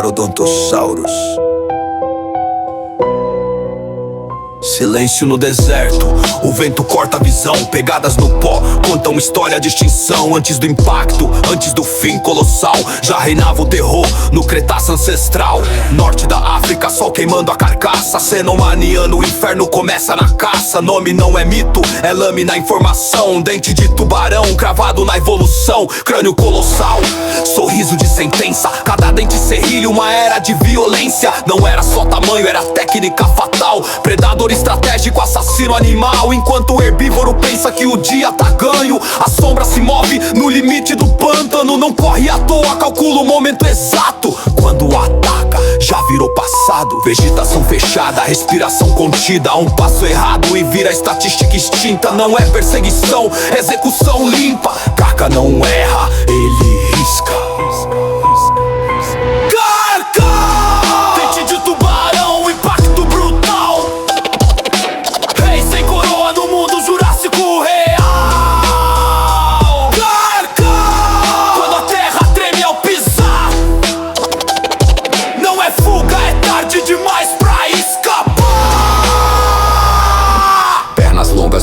Parodontossauros. Silêncio no deserto, o vento corta a visão. Pegadas no pó, contam história de extinção. Antes do impacto, antes do fim colossal, já reinava o terror no Cretáceo ancestral. Norte da África, sol queimando a carcaça. Cenomaniano, o inferno começa na caça. Nome não é mito, é lâmina, informação. Dente de tubarão, cravado na evolução. Crânio colossal, sorriso de sentença. Cada dente serrilha, uma era de violência. Não era só tamanho, era técnica fatal. Predador estratégico, assassino animal. Enquanto o herbívoro pensa que o dia tá ganho, a sombra se move no limite do pântano. Não corre à toa, calcula o momento exato. Quando ataca, já virou passado. Vegetação fechada, respiração contida. Um passo errado e vira estatística extinta. Não é perseguição, é execução limpa. Carca não erra, ele risca.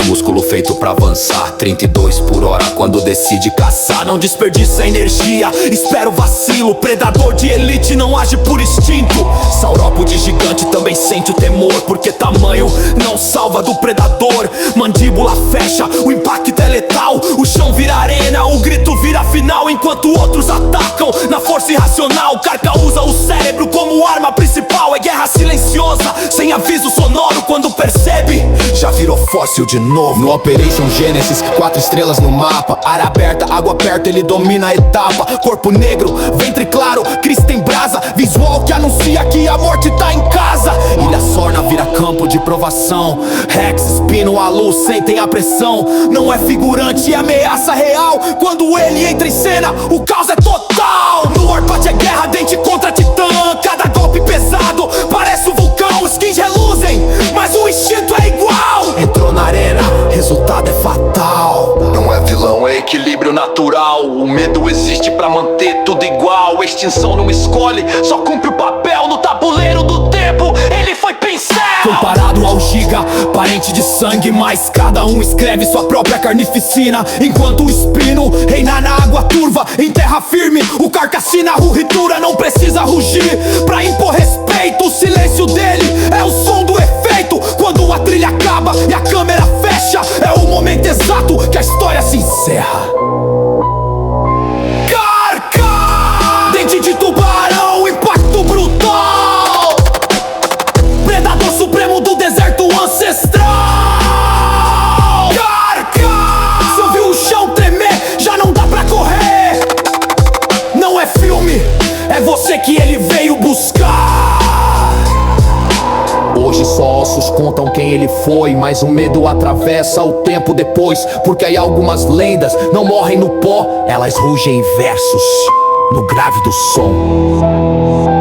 Músculo feito pra avançar, 32 por hora quando decide caçar. Não desperdiça energia, espera o vacilo. Predador de elite não age por instinto. Saurópode gigante também sente o temor, porque tamanho não salva do predador. Mandíbula fecha, o impacto é letal. O chão vira arena, o grito vira final. Enquanto outros atacam na força irracional. Carca usa o cérebro como arma principal. É guerra silenciosa, sem aviso sonoro. Quando percebe, já virou fóssil de novo. No Operation Genesis, 4 estrelas no mapa. Área aberta, água perto, ele domina a etapa. Corpo negro, ventre claro, Cristo em brasa. Visual que anuncia que a morte tá em casa. Ilha Sorna vira campo de provação. Rex, Espino, a luz sentem a pressão. Não é figurante, é ameaça real. Quando ele entra em cena, o caos é total. No Warpath é guerra, dente contra titã. Cada golpe pesado, parece um vulcão. Skins reluzem, mas o instinto é igual. Entrou na arena, resultado é fatal. Não é vilão, é equilíbrio natural. O medo existe pra manter tudo igual. Extinção não escolhe, só cumpre o papel. No tabuleiro do tempo, ele foi pincel. Comparado ao giga, parente de sangue, mas cada um escreve sua própria carnificina. Enquanto o espino reina na água turva, em terra firme, o carcassina rurritura. Não precisa rugir pra impor respeito. O silêncio dele é o som do efeito. Quando a trilha acaba e a câmera fecha, é o momento exato que a história se encerra. Carca! Dente de tubarão, impacto brutal. Predador supremo do deserto ancestral. Carca! Se ouviu o chão tremer, já não dá pra correr. Não é filme, é você que ele veio buscar. Hoje só ossos contam quem ele foi, mas o medo atravessa o tempo depois. Porque aí algumas lendas não morrem no pó, elas rugem em versos, no grave do som.